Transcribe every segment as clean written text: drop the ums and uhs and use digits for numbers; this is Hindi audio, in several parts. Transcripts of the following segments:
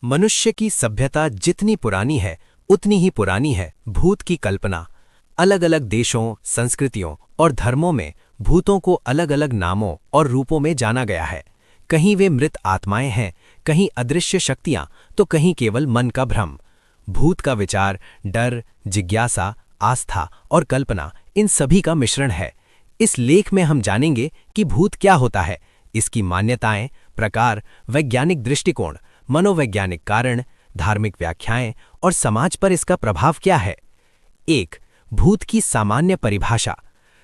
मनुष्य की सभ्यता जितनी पुरानी है उतनी ही पुरानी है भूत की कल्पना। अलग अलग देशों, संस्कृतियों और धर्मों में भूतों को अलग अलग नामों और रूपों में जाना गया है। कहीं वे मृत आत्माएं हैं, कहीं अदृश्य शक्तियां, तो कहीं केवल मन का भ्रम। भूत का विचार डर, जिज्ञासा, आस्था और कल्पना, इन सभी का मिश्रण है। इस लेख में हम जानेंगे कि भूत क्या होता है, इसकी मान्यताएं, प्रकार, वैज्ञानिक दृष्टिकोण, मनोवैज्ञानिक कारण, धार्मिक व्याख्याएं और समाज पर इसका प्रभाव क्या है। 1. भूत की सामान्य परिभाषा।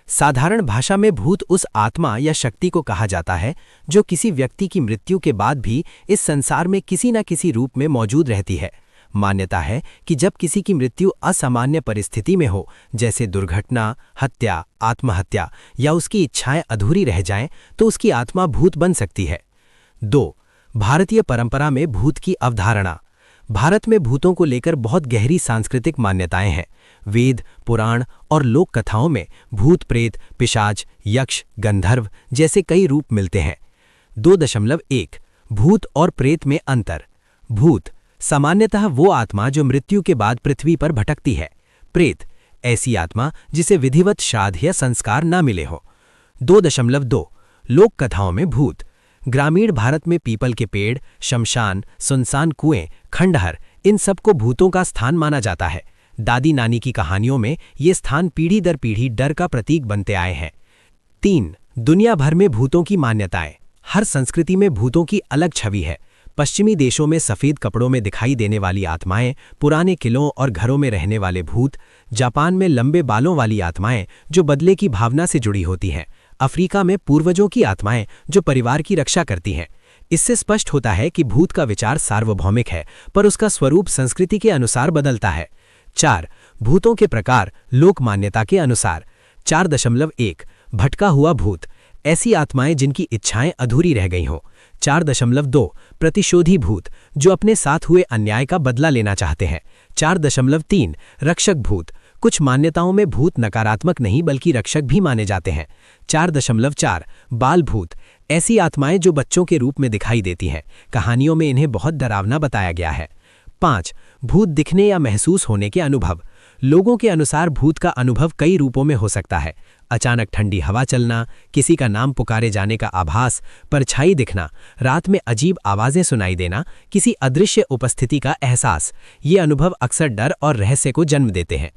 साधारण भाषा में भूत उस आत्मा या शक्ति को कहा जाता है जो किसी व्यक्ति की मृत्यु के बाद भी इस संसार में किसी न किसी रूप में मौजूद रहती है। मान्यता है कि जब किसी की मृत्यु असामान्य परिस्थिति में हो, जैसे दुर्घटना, हत्या, आत्महत्या या उसकी इच्छाएं अधूरी रह जाएं, तो उसकी आत्मा भूत बन सकती है। 2. भारतीय परंपरा में भूत की अवधारणा। भारत में भूतों को लेकर बहुत गहरी सांस्कृतिक मान्यताएं हैं। वेद, पुराण और लोक कथाओं में भूत, प्रेत, पिशाच, यक्ष, गंधर्व जैसे कई रूप मिलते हैं। 2.1 भूत और प्रेत में अंतर। भूत सामान्यतः वो आत्मा जो मृत्यु के बाद पृथ्वी पर भटकती है। प्रेत ऐसी आत्मा जिसे विधिवत श्राद्ध या संस्कार न मिले हो। 2.2 लोक कथाओं में भूत। ग्रामीण भारत में पीपल के पेड़, शमशान, सुनसान कुएं, खंडहर, इन सब को भूतों का स्थान माना जाता है। दादी नानी की कहानियों में ये स्थान पीढ़ी दर पीढ़ी डर का प्रतीक बनते आए हैं। 3. दुनिया भर में भूतों की मान्यताएं। हर संस्कृति में भूतों की अलग छवि है। पश्चिमी देशों में सफ़ेद कपड़ों में दिखाई देने वाली आत्माएं, पुराने किलों और घरों में रहने वाले भूत। जापान में लंबे बालों वाली आत्माएं जो बदले की भावना से जुड़ी होती हैं। अफ्रीका में पूर्वजों की आत्माएं जो परिवार की रक्षा करती हैं। इससे स्पष्ट होता है कि भूत का विचार सार्वभौमिक है, पर उसका स्वरूप संस्कृति के अनुसार बदलता है। 4. भूतों के प्रकार लोक मान्यता के अनुसार। 4.1 भटका हुआ भूत। ऐसी आत्माएं जिनकी इच्छाएं अधूरी रह गई हों। 4.2 प्रतिशोधी भूत जो अपने साथ हुए अन्याय का बदला लेना चाहते हैं। 4.3 रक्षक भूत। कुछ मान्यताओं में भूत नकारात्मक नहीं बल्कि रक्षक भी माने जाते हैं। 4.4 बाल भूत। ऐसी आत्माएं जो बच्चों के रूप में दिखाई देती हैं। कहानियों में इन्हें बहुत डरावना बताया गया है। 5. भूत दिखने या महसूस होने के अनुभव। लोगों के अनुसार भूत का अनुभव कई रूपों में हो सकता है। अचानक ठंडी हवा चलना, किसी का नाम पुकारे जाने का आभास, परछाई दिखना, रात में अजीब आवाजें सुनाई देना, किसी अदृश्य उपस्थिति का एहसास। ये अनुभव अक्सर डर और रहस्य को जन्म देते हैं।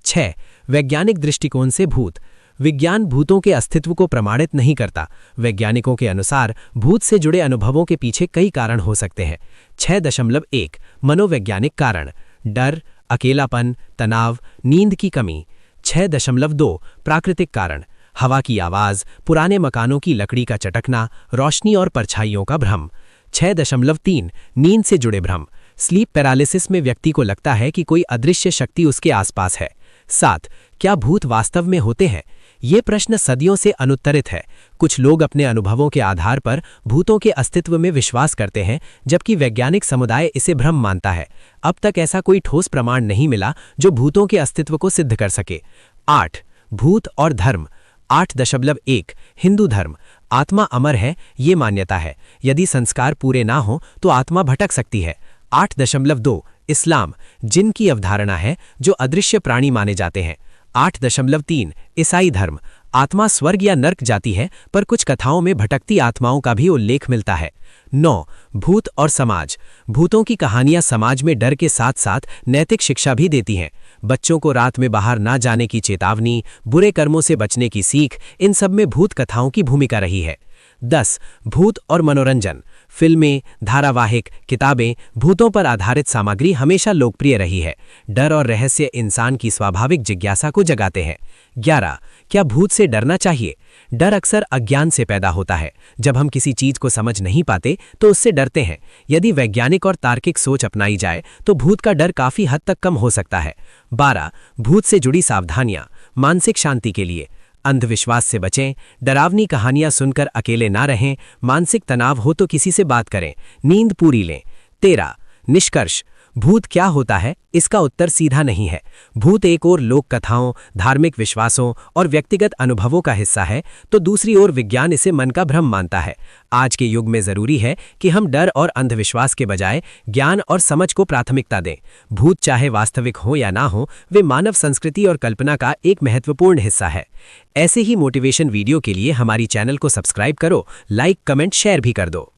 6. वैज्ञानिक दृष्टिकोण से भूत। विज्ञान भूतों के अस्तित्व को प्रमाणित नहीं करता। वैज्ञानिकों के अनुसार भूत से जुड़े अनुभवों के पीछे कई कारण हो सकते हैं। 6.1 मनोवैज्ञानिक कारण। डर, अकेलापन, तनाव, नींद की कमी। 6.2 प्राकृतिक कारण। हवा की आवाज, पुराने मकानों की लकड़ी का चटकना, रोशनी और परछाइयों का भ्रम। 6.3 नींद से जुड़े भ्रम। स्लीप पैरालिसिस में व्यक्ति को लगता है कि कोई अदृश्य शक्ति उसके आसपास है। 7. क्या भूत वास्तव में होते हैं? ये प्रश्न सदियों से अनुत्तरित है। कुछ लोग अपने अनुभवों के आधार पर भूतों के अस्तित्व में विश्वास करते हैं, जबकि वैज्ञानिक समुदाय इसे भ्रम मानता है। अब तक ऐसा कोई ठोस प्रमाण नहीं मिला जो भूतों के अस्तित्व को सिद्ध कर सके। 8. भूत और धर्म। 8.1 हिंदू धर्म। आत्मा अमर है, ये मान्यता है। यदि संस्कार पूरे ना हो तो आत्मा भटक सकती है। 8.2 इस्लाम। जिन की अवधारणा है जो अदृश्य प्राणी माने जाते हैं। 8.3 ईसाई धर्म। आत्मा स्वर्ग या नर्क जाती है, पर कुछ कथाओं में भटकती आत्माओं का भी उल्लेख मिलता है। 9. भूत और समाज। भूतों की कहानियां समाज में डर के साथ साथ नैतिक शिक्षा भी देती हैं। बच्चों को रात में बाहर ना जाने की चेतावनी, बुरे कर्मों से बचने की सीख, इन सब में भूत कथाओं की भूमिका रही है। 10. भूत और मनोरंजन। फिल्में, धारावाहिक, किताबें, भूतों पर आधारित सामग्री हमेशा लोकप्रिय रही है। डर और रहस्य इंसान की स्वाभाविक जिज्ञासा को जगाते हैं। 11. क्या भूत से डरना चाहिए? डर अक्सर अज्ञान से पैदा होता है। जब हम किसी चीज को समझ नहीं पाते तो उससे डरते हैं। यदि वैज्ञानिक और तार्किक सोच अपनाई जाए तो भूत का डर काफी हद तक कम हो सकता है। 12. भूत से जुड़ी सावधानियां। मानसिक शांति के लिए अंधविश्वास से बचें, डरावनी कहानियां सुनकर अकेले ना रहें, मानसिक तनाव हो तो किसी से बात करें, नींद पूरी लें। 13. निष्कर्ष। भूत क्या होता है, इसका उत्तर सीधा नहीं है। भूत एक ओर लोक कथाओं, धार्मिक विश्वासों और व्यक्तिगत अनुभवों का हिस्सा है, तो दूसरी ओर विज्ञान इसे मन का भ्रम मानता है। आज के युग में जरूरी है कि हम डर और अंधविश्वास के बजाय ज्ञान और समझ को प्राथमिकता दें। भूत चाहे वास्तविक हो या ना हो, वे मानव संस्कृति और कल्पना का एक महत्वपूर्ण हिस्सा है। ऐसे ही मोटिवेशन वीडियो के लिए हमारी चैनल को सब्सक्राइब करो, लाइक, कमेंट, शेयर भी कर दो।